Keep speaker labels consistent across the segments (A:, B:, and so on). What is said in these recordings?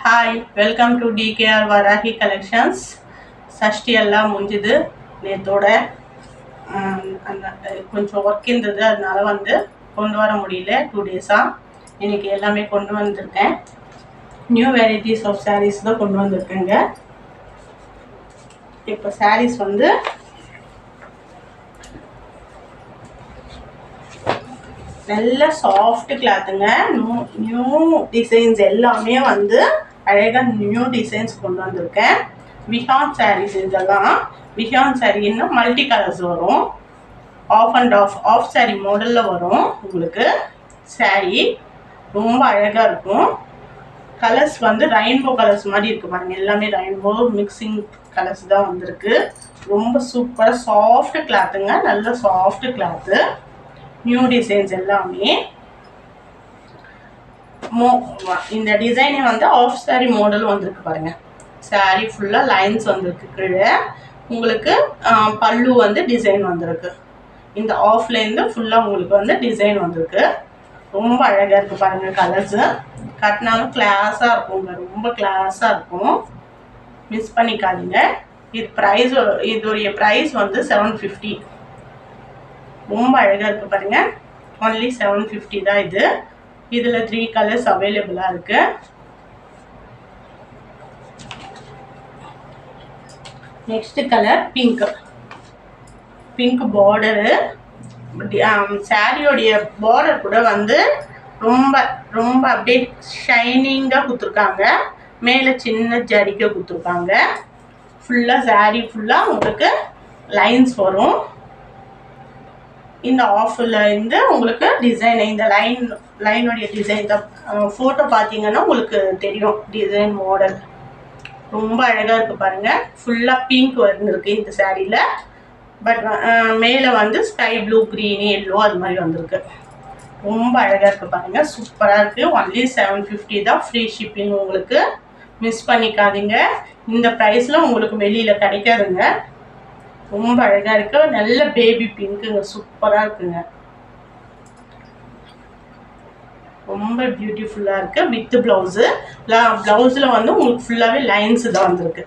A: Hi, welcome to TKR Varahi collections. Shashti எல்லாம் முடிஞ்சுது நேற்றோட. அந்த கொஞ்சம் ஒர்க் இருந்தது, அதனால வந்து கொண்டு வர முடியல 2 டேஸாக. இன்றைக்கி எல்லாமே கொண்டு வந்திருக்கேன். நியூ வெரைட்டிஸ் ஆஃப் சாரீஸ் தான் கொண்டு வந்திருக்கேங்க. இப்போ சாரீஸ் வந்து நல்ல சாஃப்ட் கிளாத்துங்க. நியூ டிசைன்ஸ் எல்லாமே வந்து அழகாக நியூ டிசைன்ஸ் கொண்டு வந்திருக்கேன். விஹான் சாரீஸ் இதெல்லாம். விஹான் சாரீன்னா மல்டி கலர்ஸ் வரும். ஆஃப் அண்ட் ஆஃப் சாரீ மாடலில் வரும். உங்களுக்கு சாரீ ரொம்ப அழகாக இருக்கும். கலர்ஸ் வந்து ரெயின்போ கலர்ஸ் மாதிரி இருக்குது பாருங்க. எல்லாமே ரெயின்போ மிக்சிங் கலர்ஸ் தான் வந்திருக்கு. ரொம்ப சூப்பராக சாஃப்ட் கிளாத்துங்க. நல்ல சாஃப்ட் கிளாத்து. நியூ டிசைன்ஸ் எல்லாமே. இந்த டிசைனே வந்து ஆஃப் சாரீ மாடல் வந்திருக்கு பாருங்க. சாரீ ஃபுல்லாக லைன்ஸ் வந்திருக்கு. கீழே உங்களுக்கு பல்லு வந்து டிசைன் வந்திருக்கு. இந்த ஆஃப்லேருந்து ஃபுல்லாக உங்களுக்கு வந்து டிசைன் வந்திருக்கு. ரொம்ப அழகாக இருக்குது பாருங்கள். கலர்ஸு கட்டினாலும் கிளாஸாக இருக்குங்க. ரொம்ப கிளாஸாக இருக்கும். மிஸ் பண்ணிக்காதீங்க. இதோடைய ப்ரைஸ் வந்து 750. ரொம்ப அழகாக இருக்குது பாருங்கள். ஒன்லி 750 தான் இது. இதில் 3 கலர்ஸ் அவைலபிளாக இருக்குது. Next colour pink border. சாரியோடைய பார்டர் கூட வந்து ரொம்ப ரொம்ப அப்படியே ஷைனிங்காக கொடுத்துருக்காங்க. மேலே சின்ன ஜரிகை கொடுத்துருக்காங்க. ஃபுல்லாக சாரீ ஃபுல்லாக உங்களுக்கு லைன்ஸ் வரும். இந்த ஆஃபில் இருந்து உங்களுக்கு டிசைன், இந்த லைனுடைய டிசைன் தான் ஃபோட்டோ பார்த்தீங்கன்னா உங்களுக்கு தெரியும். டிசைன் மாடல் ரொம்ப அழகாக இருக்குது பாருங்கள். ஃபுல்லாக பிங்க் வந்துருக்கு இந்த சாரியில். பட் மேலே வந்து ஸ்கை ப்ளூ, க்ரீன், எல்லோ அது மாதிரி வந்திருக்கு. ரொம்ப அழகாக இருக்குது பாருங்கள். சூப்பராக இருக்குது. ஒன்லி 750 தான். ஃப்ரீ ஷிப்பிங் உங்களுக்கு. மிஸ் பண்ணிக்காதீங்க. இந்த ப்ரைஸில் உங்களுக்கு வெளியில் கிடைக்காதுங்க. ரொம்ப அழகாக இருக்கு. நல்ல பேபி பிங்க்குங்க. சூப்பராக இருக்குங்க. ரொம்ப பியூட்டிஃபுல்லாக இருக்குது. With blouse. ப்ளவுஸில் வந்து உங்களுக்கு ஃபுல்லாகவே லைன்ஸ் தான் வந்திருக்கு.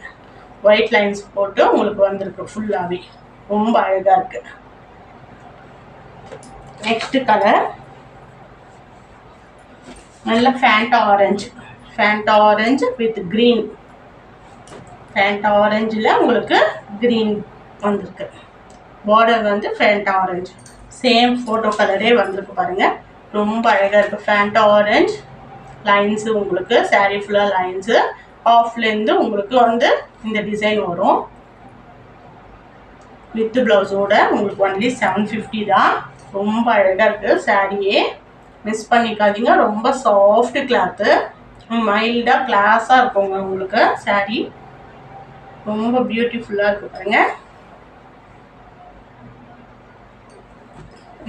A: ஒயிட் லைன்ஸ் போட்டு உங்களுக்கு வந்திருக்கு ஃபுல்லாகவே. ரொம்ப அழகாக இருக்குது. நெக்ஸ்ட் கலர் நல்ல Fanta orange with green. Fanta ஆரஞ்சில் உங்களுக்கு க்ரீன் வந்திருக்கு. பார்டர் வந்து ஃபேண்டா ஆரஞ்சு. சேம் ஃபோட்டோ கலரே வந்திருக்கு பாருங்கள். ரொம்ப அழகாக இருக்குது. ஃபேண்டா ஆரஞ்சு லைன்ஸு உங்களுக்கு சாரீ ஃபுல்லாக லைன்ஸு. ஆஃப்லேருந்து உங்களுக்கு வந்து இந்த டிசைன் வரும். வித் ப்ளவுஸோட உங்களுக்கு ஒன்லி 750 தான். ரொம்ப அழகாக இருக்குது சாரியே. மிஸ் பண்ணிக்காதீங்க. ரொம்ப சாஃப்ட் கிளாத்து. மைல்டாக கிளாஸாக இருக்குங்க உங்களுக்கு சாரீ. ரொம்ப பியூட்டிஃபுல்லாக இருக்குது பாருங்க.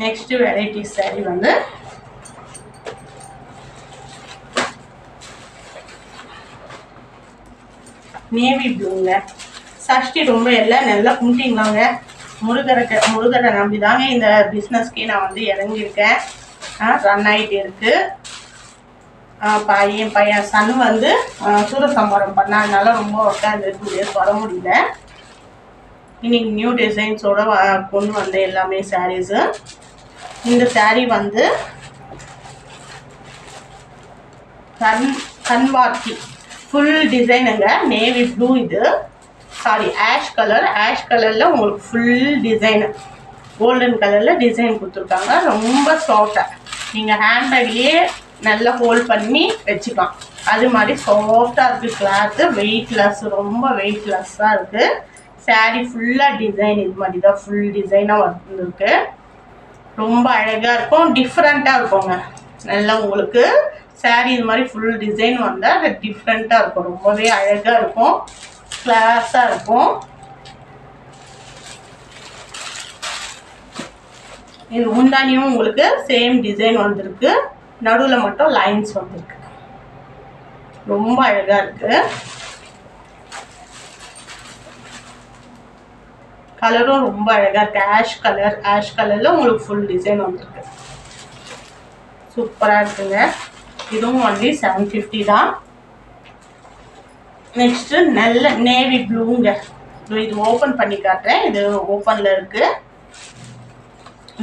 A: நெக்ஸ்ட் வெரைட்டி சாரீ வந்து நேவி ப்ளூங்க. சஷ்டி ரொம்ப எல்லாம் நல்லா கும்பிட்டீங்களாங்க. முருகரை நம்பி தாங்க இந்த பிஸ்னஸ்க்கே நான் வந்து இறங்கியிருக்கேன். ரன் ஆகிட்டு இருக்கு. பையன் சன் வந்து சூரசம்பாரம் பண்ணாதனால ரொம்ப உட்காந்து 2 டேஸ் வர முடியல. இன்னைக்கு நியூ டிசைன்ஸோட கொண்டு வந்த எல்லாமே சாரீஸு. இந்த சாரீ வந்து கன்வார்த்தி ஃபுல் டிசைனுங்க. நேவி ப்ளூ இது. சாரி ஆஷ் கலரில் உங்களுக்கு ஃபுல் டிசைனு. கோல்டன் கலரில் டிசைன் கொடுத்துருக்காங்க. ரொம்ப சாஃப்டாக நீங்கள் ஹேண்ட்பேக்லேயே நல்லா ஹோல்ட் பண்ணி வச்சுக்கலாம். அது மாதிரி சாஃப்டாக இருக்குது கிளாத்து. வெயிட்லெஸ், ரொம்ப வெயிட்லெஸ்ஸாக இருக்குது. சாரீ ஃபுல்லாக டிசைன் இது மாதிரி தான் ஃபுல் டிசைனாக வந்துருக்கு. ரொம்ப அழகாக இருக்கும். டிஃப்ரெண்ட்டாக இருக்குங்க. நல்லா உங்களுக்கு சாரீ இது மாதிரி ஃபுல் டிசைன் வந்தால் அது டிஃப்ரெண்ட்டாக இருக்கும். ரொம்பவே அழகாக இருக்கும். கிளாஸாக இருக்கும். இது முந்தானியும் உங்களுக்கு சேம் டிசைன் வந்திருக்கு. நடுவில் மட்டும் லைன்ஸ் வந்திருக்கு. ரொம்ப அழகாக இருக்குது. கலரும் ரொம்ப அழகாக இருக்குது. ஆஷ் கலரில் உங்களுக்கு ஃபுல் டிசைன் வந்திருக்கு. சூப்பராக இருக்குங்க. இதுவும் ஒன்லி 750 தான். நெக்ஸ்ட்டு நல்ல நேவி ப்ளூங்க. இது ஓப்பன் பண்ணி காட்டுறேன். இது ஓப்பனில் இருக்குது.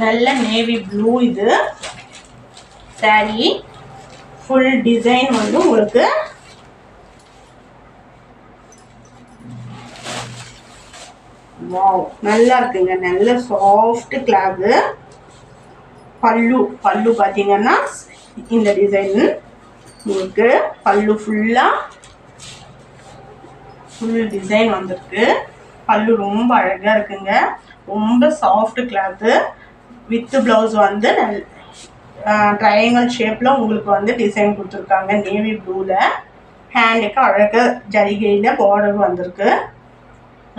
A: நல்ல நேவி ப்ளூ. இது சாரீ ஃபுல் டிசைன் வந்து உங்களுக்கு வாவ் நல்லா இருக்குங்க. நல்ல சாஃப்ட் கிளாத். பல்லு பார்த்தீங்கன்னா இந்த டிசைன் உங்களுக்கு பல்லு ஃபுல் டிசைன் வந்திருக்கு. பல்லு ரொம்ப அழகாக இருக்குங்க. ரொம்ப சாஃப்ட் கிளாத்து. வித் ப்ளவுஸ் வந்து ட்ரையாங்கிள் ஷேப்பில் உங்களுக்கு வந்து டிசைன் கொடுத்துருக்காங்க நேவி ப்ளூவில். ஹேண்டுக்கு அழகாக ஜரிகையில் பார்டர் வந்திருக்கு.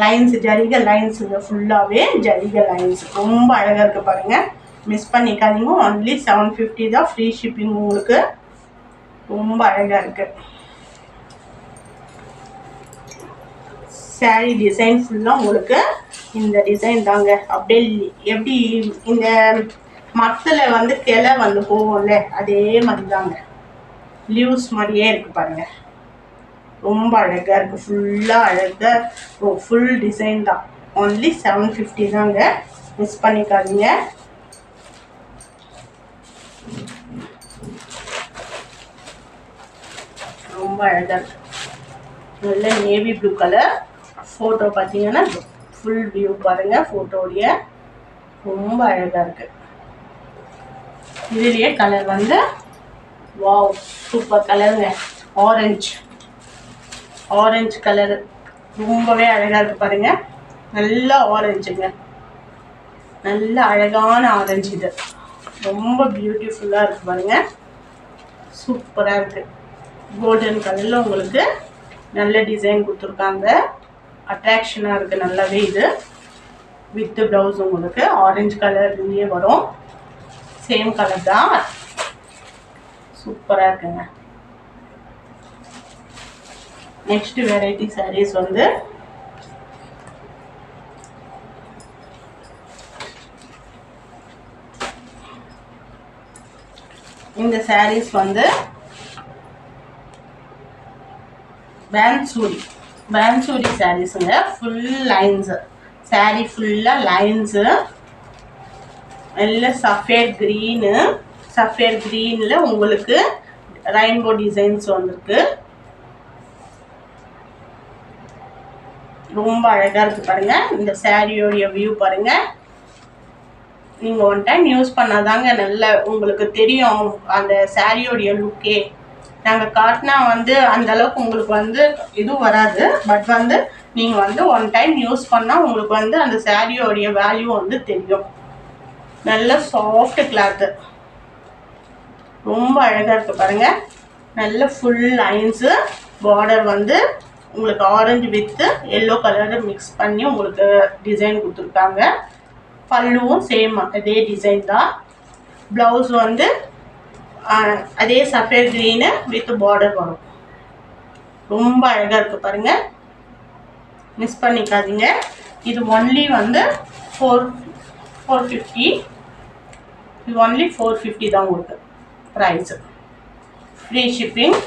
A: லைன்ஸ் ஜரிகை லைன்ஸுங்க. ஃபுல்லாகவே ஜரிகை லைன்ஸ் ரொம்ப அழகாக இருக்குது பாருங்கள். மிஸ் பண்ணிக்காதீங்க. ஒன்லி 750 தான். ஃப்ரீ ஷிப்பிங் உங்களுக்கு. ரொம்ப அழகாக இருக்குது. சாரீ டிசைன் ஃபுல்லாக உங்களுக்கு இந்த டிசைன் தாங்க. அப்படியே எப்படி இந்த மரத்தில் வந்து கிளை வந்து போகும்ல அதே மாதிரி தாங்க. லீவ்ஸ் மாதிரியே இருக்குது பாருங்கள். ரொம்ப அழகாக இருக்குது. ஃபுல்லாக அழகாக ஃபுல் டிசைன் தான். ஒன்லி 750 தாங்க. மிஸ் பண்ணிக்காதீங்க. ரொம்ப அழகாக இருக்குது. நல்ல நேவி ப்ளூ கலர். ஃபோட்டோ பார்த்தீங்கன்னா ஃபுல் வியூ பாருங்கள். ஃபோட்டோடைய ரொம்ப அழகாக இருக்குது. இதுலேயே கலர் வந்து வாவ் சூப்பர் கலருங்க. ஆரஞ்சு கலரு ரொம்பவே அழகாக இருக்குது பாருங்கள். நல்ல ஆரஞ்சுங்க. நல்ல அழகான ஆரஞ்சு. இது ரொம்ப பியூட்டிஃபுல்லாக இருக்குது பாருங்கள். சூப்பராக இருக்குது. கோல்டன் கலரில் உங்களுக்கு நல்ல டிசைன் கொடுத்துருக்காங்க. அட்ராக்ஷனாக இருக்குது நல்லாவே. இது வித் ப்ளவுஸ் உங்களுக்கு ஆரஞ்சு கலர்லேயே வரும். சேம் கலர் தான். சூப்பராக இருக்குங்க. நெக்ஸ்ட் வெரைட்டி சாரீஸ் வந்து இந்த சாரீஸ் வந்து பேன்சூரி சாரீஸுங்க. Full lines. சாரீ ஃபுல்லாக லைன்ஸு. நல்ல சஃபேட் க்ரீனில் உங்களுக்கு ரெயின்போ டிசைன்ஸ் வந்திருக்கு. ரொம்ப அழகாக இருக்குது பாருங்கள். இந்த சாரியோடைய வியூ பாருங்கள். நீங்கள் ஒன் டைம் யூஸ் பண்ணாதாங்க நல்ல உங்களுக்கு தெரியும் அந்த சாரியோடைய லுக்கே. நாங்கள் காட்டினா வந்து அந்தளவுக்கு உங்களுக்கு வந்து இதுவும் வராது. பட் வந்து நீங்கள் வந்து ஒன் டைம் யூஸ் பண்ணால் உங்களுக்கு வந்து அந்த சாரியோடைய வேல்யூ வந்து தெரியும். நல்ல சாஃப்ட் கிளாத்து. ரொம்ப அழகாக இருக்குது பாருங்கள். நல்ல ஃபுல் லைன்ஸு. பார்டர் வந்து உங்களுக்கு orange with yellow colour mix பண்ணி உங்களுக்கு டிசைன் கொடுத்துருக்காங்க. பல்லுவும் சேம் அதே டிசைன் தான். ப்ளவுஸ் வந்து அதே சஃபேட் க்ரீனு வித் பார்டர் வரும். ரொம்ப அழகாக இருக்குது பாருங்கள். மிஸ் பண்ணிக்காதீங்க. இது ஒன்லி வந்து 450. இது ஒன்லி 450 தான் உங்களுக்கு ப்ரைஸு. Free shipping.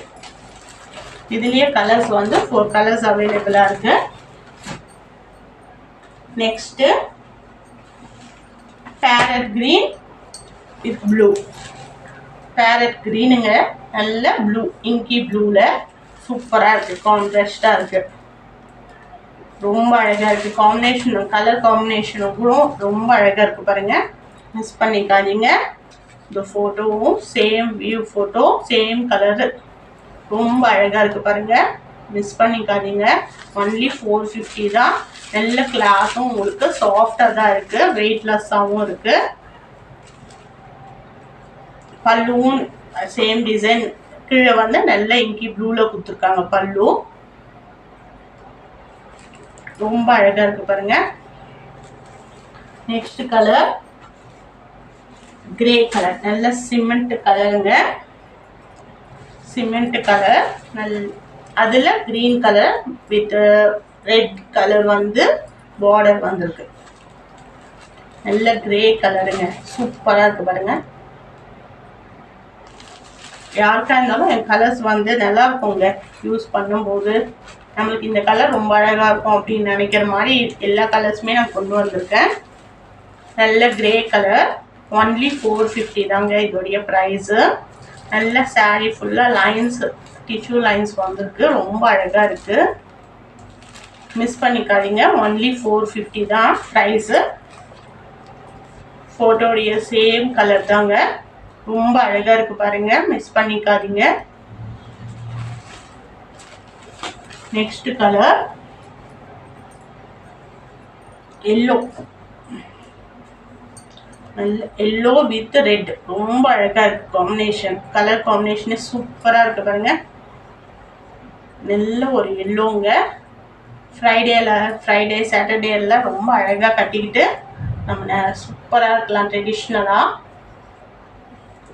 A: இதுலேயே கலர்ஸ் வந்து 4 கலர்ஸ் அவைலபிளாக இருக்குது. Next parrot green with blue. Parrot க்ரீனுங்க. நல்ல ப்ளூ இங்கி ப்ளூவில் சூப்பராக இருக்குது. கான்ட்ராஸ்டாக இருக்குது. ரொம்ப அழகாக இருக்குது. காம்பினேஷன் கலர் காம்பினேஷனுக்கும் ரொம்ப அழகாக இருக்குது பாருங்கள். மிஸ் பண்ணிக்காதீங்க. இந்த ஃபோட்டோவும் same view photo same colour. ரொம்ப அழகாக இருக்குது பாருங்கள். மிஸ் பண்ணிக்காதீங்க. ஒன்லி 450 தான். நல்ல கிளாஸும் உங்களுக்கு சாஃப்டாக தான் இருக்குது. வெயிட்லெஸ்ஸாகவும் இருக்குது. பல்லுவும் சேம் டிசைன். கீழே வந்து நல்ல இங்கி ப்ளூவில் கொடுத்துருக்காங்க பல்லு. ரொம்ப அழகாக இருக்குது பாருங்கள். Next colour grey colour. நல்ல சிமெண்ட் கலருங்க. Cement colour. அதில் green colour with red colour வந்து பார்டர் வந்திருக்கு. நல்ல கிரே கலருங்க. சூப்பராக இருக்குது பாருங்கள். யாருக்கா இருந்தாலும் என் கலர்ஸ் வந்து நல்லா இருக்குங்க யூஸ் பண்ணும்போது. நம்மளுக்கு இந்த கலர் ரொம்ப அழகாக இருக்கும் அப்படின்னு நினைக்கிற மாதிரி எல்லா கலர்ஸுமே நான் கொண்டு வந்திருக்கேன். நல்ல கிரே கலர், ஒன்லி 450 தாங்க இதோடைய ப்ரைஸு. நல்ல சாரீ ஃபுல்லாக லைன்ஸ், டிஷ்யூ லைன்ஸ் வந்திருக்கு, ரொம்ப அழகாக இருக்குது. மிஸ் பண்ணிக்காதீங்க. ஒன்லி 450 தான் ப்ரைஸு. ஃபோட்டோடைய சேம் கலர் தாங்க, ரொம்ப அழகாக இருக்குது பாருங்கள், மிஸ் பண்ணிக்காதீங்க. நெக்ஸ்ட் கலர் எல்லோ, நல்ல எல்லோ வித் ரெட், ரொம்ப அழகாக இருக்குது காம்பினேஷன். கலர் காம்பினேஷனே சூப்பராக இருக்குது பாருங்கள். நல்ல ஒரு எல்லோங்க. ஃப்ரைடே சாட்டர்டே எல்லாம் ரொம்ப அழகாக கட்டிக்கிட்டு நம்ம சூப்பராக இருக்கலாம் ட்ரெடிஷ்னலாக.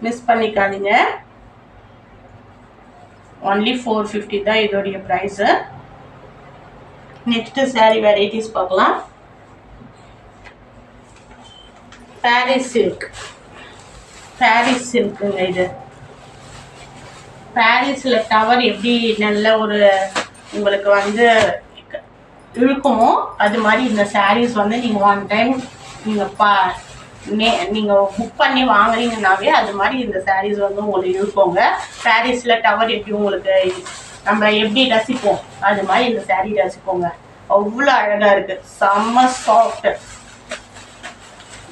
A: மிஸ் பண்ணிக்காதீங்க. ஒன்லி 450 தான் இதோடைய ப்ரைஸு. நெக்ஸ்ட்டு சாரீ வெரைட்டிஸ் பார்க்கலாம். பாரிஸ் சில்க், பாரிஸ் சில்க்குங்க இது. பாரிஸில் டவர் எப்படி நல்ல ஒரு உங்களுக்கு வந்து இழுக்குமோ அது மாதிரி இந்த சாரீஸ் வந்து நீங்கள் ஒன் டைம் நீங்கள் புக் பண்ணி வாங்குறீங்கன்னாவே அது மாதிரி இந்த சாரீஸ் வந்து உங்களுக்கு இழுக்கோங்க. பாரிஸில் டவர் எப்படி உங்களுக்கு நம்ம எப்படி ரசிப்போம் அது மாதிரி இந்த சாரீ ரசிப்போங்க. அவ்வளோ அழகாக இருக்குது, செம்ம சாஃப்ட்,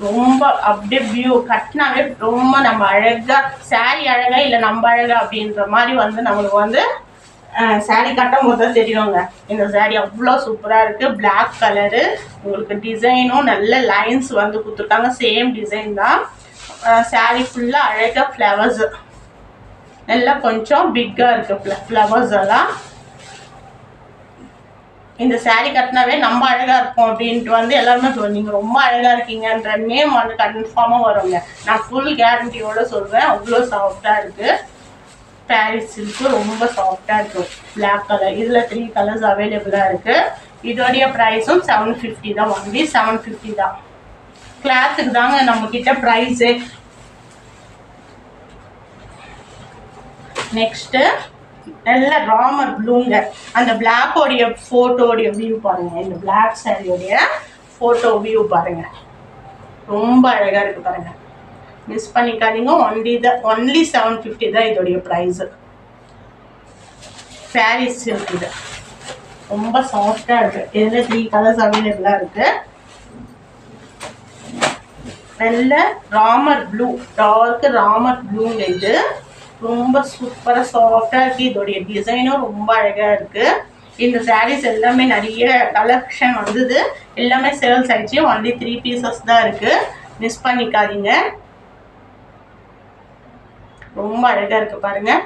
A: ரொம்ப அப்படியே வியூ கட்டினாவே ரொம்ப நம்ம அழகாக சாரீ அழகா இல்லை நம்ம அழகா அப்படின்ற மாதிரி வந்து நம்மளுக்கு வந்து சாரீ கட்டும் போது தான் தெரியுங்க. இந்த சாரீ அவ்வளோ சூப்பராக இருக்குது. பிளாக் கலரு, உங்களுக்கு டிசைனும் நல்ல லைன்ஸ் வந்து கொடுத்துருக்காங்க, சேம் டிசைன் தான். சாரீ ஃபுல்லாக அழகாக ஃப்ளவர்ஸ் நல்லா கொஞ்சம் பிக்காக இருக்குது ஃப்ளவர்ஸ் எல்லாம். இந்த சாரீ கட்டினாவே நம்ம அழகாக இருப்போம் அப்படின்ட்டு வந்து எல்லாருமே சொல்லுவோம். நீங்கள் ரொம்ப அழகாக இருக்கீங்கன்ற நேம் வந்து கன்ஃபார்மாக வருங்க. நான் ஃபுல் கேரண்டியோடு சொல்கிறேன். அவ்வளோ சாஃப்டாக இருக்குது. பாரிஸ் சில்க்கு ரொம்ப சாஃப்டாக இருக்கும். பிளாக் கலர், இதில் 3 கலர்ஸ் அவைலபிளாக இருக்குது. இதோடைய ப்ரைஸும் 750 தான், ஒன்லி 750 தான். கிளாத்துக்கு தாங்க நம்மக்கிட்ட ப்ரைஸு. நெக்ஸ்ட்டு நல்ல ராமர் ப்ளூங்க. அந்த பிளாக்கோடைய ஃபோட்டோடைய வியூ பாருங்கள். இந்த பிளாக் சாரியோடைய ஃபோட்டோ வியூ பாருங்கள், ரொம்ப அழகாக இருக்குது பாருங்கள். மிஸ் பண்ணிக்காதீங்க. ஒன்லி 750 தான் இதோடைய ப்ரைஸு. பாரிஸ் சில்க் இது ரொம்ப சாஃப்டாக இருக்குது. இதில் 3 கலர்ஸ் அவைலபிளாக இருக்குது. நல்ல ராமர் ப்ளூ, டார்க் ராமர் ப்ளூங்க. இது ரொம்ப சூப்பராக சாஃப்டாக இருக்குது. இதோடைய டிசைனும் ரொம்ப அழகாக இருக்குது. இந்த சாரீஸ் எல்லாமே நிறைய கலெக்ஷன் வந்தது, எல்லாமே சேல்ஸ் ஆயிடுச்சு. ஒன்லி 3 பீசஸ் தான் இருக்குது, மிஸ் பண்ணிக்காதீங்க. ரொம்ப அழகாக இருக்குது பாருங்கள்,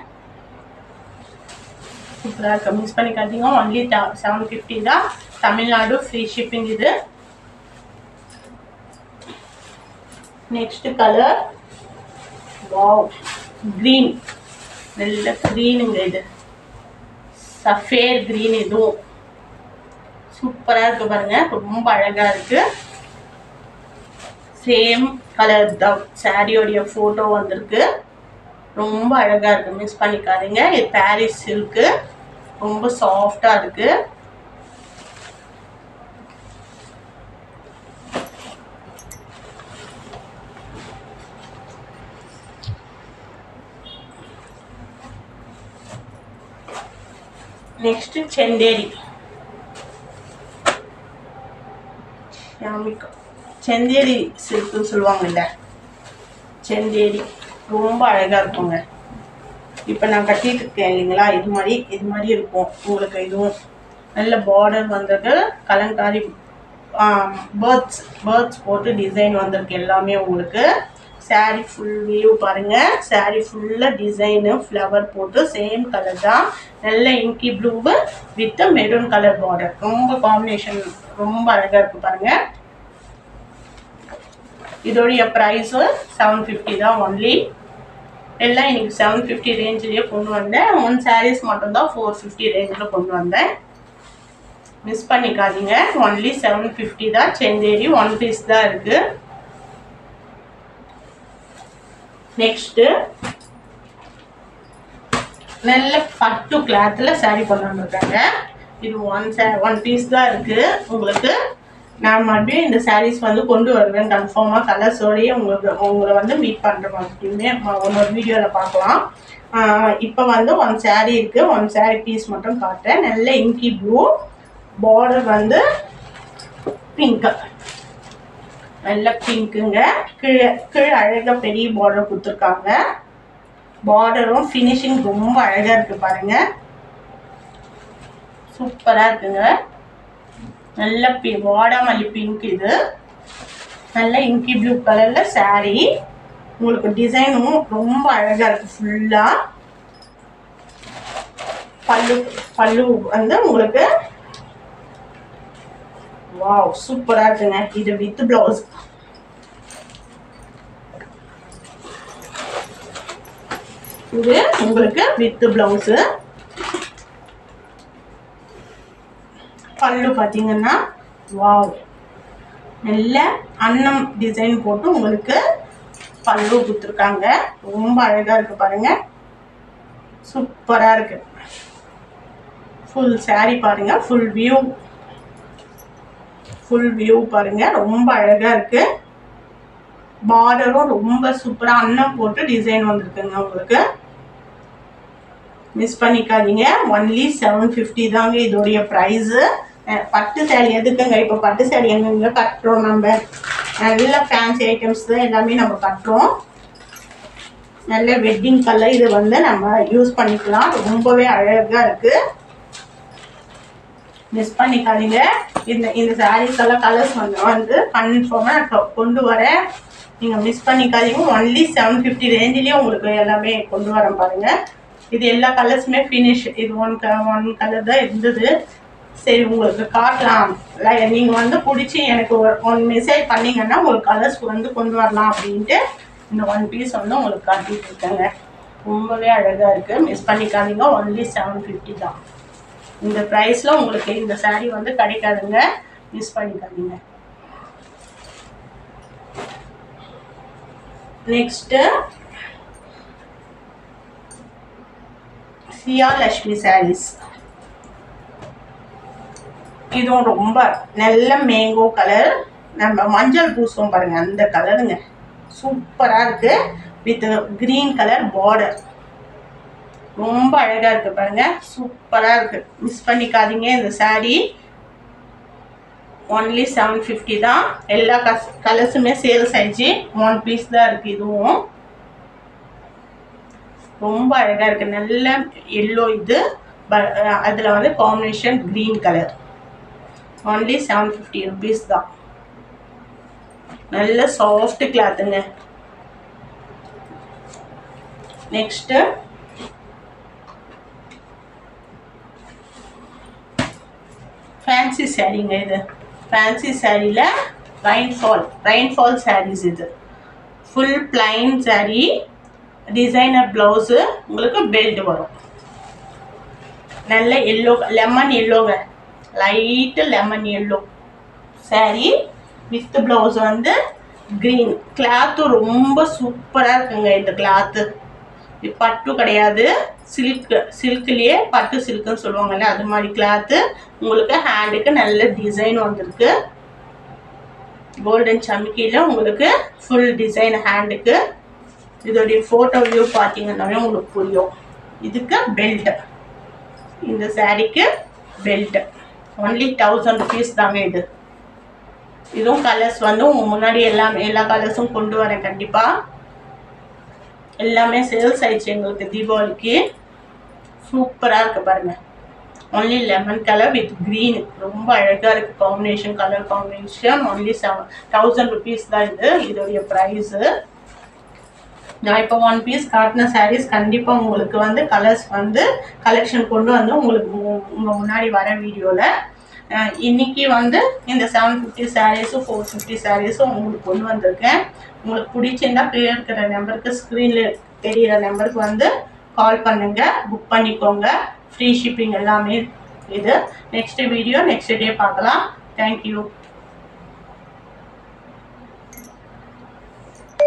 A: சூப்பராக இருக்குது, மிஸ் பண்ணிக்காதீங்க. ஒன்லி 750 தான். தமிழ்நாடு ஃப்ரீ ஷிப்பிங் இது. நெக்ஸ்ட் கலர் வாவ், க்ரீன், நல்ல க்ரீனுங்க. இது சஃபேர் க்ரீன், இதுவும் சூப்பராக இருக்குது பாருங்கள், ரொம்ப அழகாக இருக்குது. சேம் கலர் தான் சாரியோடைய ஃபோட்டோ வந்திருக்கு, ரொம்ப அழகாக இருக்குது, மிஸ் பண்ணிக்காதீங்க. இது பாரிஸ் சில்க்கு, ரொம்ப சாஃப்டாக இருக்குது. நெக்ஸ்ட் செந்தேரி, செந்தேரி சில்க்குன்னு சொல்லுவாங்கல்ல, செந்தேரி ரொம்ப அழகாக இருக்குங்க. இப்போ நான் கட்டிட்டு இருக்கேன் இல்லைங்களா, இது மாதிரி இருக்கும் உங்களுக்கு. இதுவும் நல்ல பார்டர் வந்திருக்கு, கலங்காரி பேர்ட்ஸ் போட்டு டிசைன் வந்திருக்கு எல்லாமே உங்களுக்கு. சாரீ ஃபுல் வியூ பாருங்கள், சாரீ ஃபுல்லாக டிசைனு ஃப்ளவர் போட்டு சேம் கலர் தான். நல்ல ink blue with maroon colour border, ரொம்ப காம்பினேஷன் ரொம்ப அழகாக இருக்குது பாருங்கள். இதோடைய ப்ரைஸு 750 தான் ஒன்லி. எல்லாம் இன்னைக்கு 750 ரேஞ்சிலேயே கொண்டு வந்தேன். 1 சாரீஸ் மட்டும்தான் 450 ரேஞ்சில் கொண்டு வந்தேன், மிஸ் பண்ணிக்காதீங்க. ஒன்லி 750 தான். செந்தேரி 1 பீஸ் தான் இருக்குது. நெக்ஸ்ட்டு நல்ல பட்டு கிளாத்தில் சாரீ கொண்டு வந்துருக்காங்க. இது ஒன் பீஸ் தான் இருக்குது உங்களுக்கு. நான் மறுபடியும் இந்த சாரீஸ் வந்து கொண்டு வருவேன் கன்ஃபார்மாக கலர்ஸோடையே உங்களை வந்து மீட் பண்ணுற மாதிரியுமே ஒன்னொரு வீடியோவில் பார்க்கலாம். இப்போ வந்து ஒன் சாரீ இருக்குது, ஒன் சாரீ பீஸ் மட்டும் காட்டுறேன். நல்ல இங்கி ப்ளூ, பார்டர் வந்து பிங்க், நல்ல பிங்க்குங்க. கீழே அழகாக பெரிய பார்டர் கொடுத்துருக்காங்க. பார்டரும் ஃபினிஷிங் ரொம்ப அழகாக இருக்குது பாருங்கள், சூப்பராக இருக்குங்க. நல்ல வாடாமல்லி பிங்க், இது நல்ல இங்கி ப்ளூ கலரில் சாரீ. உங்களுக்கு டிசைனும் ரொம்ப அழகாக இருக்குது. ஃபுல்லாக பல்லு வந்து உங்களுக்கு வாவ் சூப்பராக இருக்குங்க. இது வித் ப்ளவுஸ். இது உங்களுக்கு வித் ப்ளவுஸு. பல்லு பார்த்தீங்கன்னா வாவ், நல்ல அன்னம் டிசைன் போட்டு உங்களுக்கு பல்லு கொடுத்துருக்காங்க. ரொம்ப அழகாக இருக்குது பாருங்கள், சூப்பராக இருக்குது. ஃபுல் சாரீ பாருங்கள், ஃபுல் வியூ பாருங்கள், ரொம்ப அழகாக இருக்குது. பார்டரும் ரொம்ப சூப்பராக அன்னம் போட்டு டிசைன் வந்திருக்குங்க உங்களுக்கு. மிஸ் பண்ணிக்காதீங்க. ஒன்லி 750 தாங்க இதோடைய ப்ரைஸு. பட்டு சேரீ எதுக்குங்க, இப்போ பட்டு சேரீ எங்கெங்க கட்டுறோம் நம்ம, நல்ல ஃபேன்சி ஐட்டம்ஸ் தான் எல்லாமே நம்ம கட்டுறோம். நல்ல வெட்டிங் கலர், இது வந்து நம்ம யூஸ் பண்ணிக்கலாம். ரொம்பவே அழகாக இருக்குது, மிஸ் பண்ணிக்காதீங்க. இந்த சாரீஸ் எல்லாம் கலர்ஸ் வந்து கன்ஃபார்மாக நான் கொண்டு வரேன், நீங்கள் மிஸ் பண்ணிக்காதீங்க. ஒன்லி 750 ரேஞ்சிலேயே உங்களுக்கு எல்லாமே கொண்டு வரேன் பாருங்கள். இது எல்லா கலர்ஸுமே ஃபினிஷ். இது ஒன் கலர் தான் இருந்தது. சரி உங்களுக்கு காட்டலாம், நீங்கள் வந்து பிடிச்சி எனக்கு ஒன் மெசேஜ் பண்ணிங்கன்னா உங்களுக்கு கலர்ஸ் வந்து கொண்டு வரலாம் அப்படின்ட்டு இந்த ஒன் பீஸ் வந்து உங்களுக்கு காட்டிகிட்டு இருக்கேங்க. ரொம்பவே அழகாக இருக்குது, மிஸ் பண்ணிக்காதீங்க. ஒன்லி 750 தான். இந்த ப்ரைஸில் உங்களுக்கு இந்த சாரீ வந்து கிடைக்காதுங்க, மிஸ் பண்ணிக்காதீங்க. நெக்ஸ்ட்டு சியா லக்ஷ்மி சாரீஸ். இதுவும் ரொம்ப நல்ல மேங்கோ கலர், நம்ம மஞ்சள் பூசுவோம் பாருங்க அந்த கலருங்க. சூப்பராக இருக்குது, வித் கிரீன் கலர் பார்டர். ரொம்ப அழகாக இருக்குது பாருங்க, சூப்பராக இருக்குது. மிஸ் பண்ணிக்காதீங்க இந்த சாரீ. ஒன்லி 750 தான். எல்லா கலர்ஸுமே சேல்ஸ் ஆயிடுச்சு. ஒன் பீஸ் தான் இருக்குது. இதுவும் ரொம்ப அழகாக இருக்குது. நல்ல எல்லோ, இது அதில் வந்து combination green colour. Only 750 rupees தான். நல்ல சாஃப்ட் கிளாத்துங்க. நெக்ஸ்ட்டு ஃபேன்சி சாரீங்க. இது ஃபேன்சி சாரியில் ரெயின்ஃபால் சாரீஸ். இது full plain sari, designer blouse, உங்களுக்கு பெல்ட் வரும். நல்ல எல்லோ, லெமன் எல்லோங்க, light lemon yellow sari with blouse வந்து க்ரீன். கிளாத்து ரொம்ப சூப்பராக இருக்குங்க. இந்த கிளாத்து பட்டு கிடையாது, சில்க்லேயே பட்டு சில்க்குன்னு சொல்லுவாங்கல்ல, அது மாதிரி கிளாத்து. உங்களுக்கு ஹேண்டுக்கு நல்ல டிசைன் வந்திருக்கு. கோல்டன் சமிக்கியில் உங்களுக்கு ஃபுல் டிசைன் ஹேண்டுக்கு. இதோடைய ஃபோட்டோ வியூ பார்த்தீங்கன்னாவே உங்களுக்கு புரியும். இதுக்கு பெல்ட், இந்த சாரீக்கு பெல்ட். ஒன்லி 1000 rupees தாங்க இது. இதுவும் கலர்ஸ் வந்து முன்னாடி எல்லா கலர்ஸும் கொண்டு வரேன் கண்டிப்பாக. எல்லாமே சேல்ஸ் ஆயிடுச்சு எங்களுக்கு தீபாவளிக்கு. சூப்பராக இருக்குது பாருங்கள். Only lemon colour with green, ரொம்ப அழகாக இருக்குது combination, colour combination. Only 1000 rupees தான் இது. இதோடைய ப்ரைஸு. நான் இப்போ ஒன் பீஸ் காட்டின சாரீஸ் கண்டிப்பாக உங்களுக்கு வந்து கலர்ஸ் வந்து கலெக்ஷன் கொண்டு வந்து உங்களுக்கு உங்கள் முன்னாடி வர வீடியோவில். இன்றைக்கி வந்து இந்த 750 சாரீஸும் 450 சாரீஸும் உங்களுக்கு கொண்டு வந்திருக்கேன். உங்களுக்கு பிடிச்சிருந்தா கீழே இருக்கிற நம்பருக்கு, ஸ்க்ரீனில் தெரிகிற நம்பருக்கு வந்து கால் பண்ணுங்கள், புக் பண்ணிக்கோங்க. ஃப்ரீ ஷிப்பிங் எல்லாமே இது. நெக்ஸ்ட் வீடியோ நெக்ஸ்ட் டே பார்க்கலாம். தேங்க்யூ.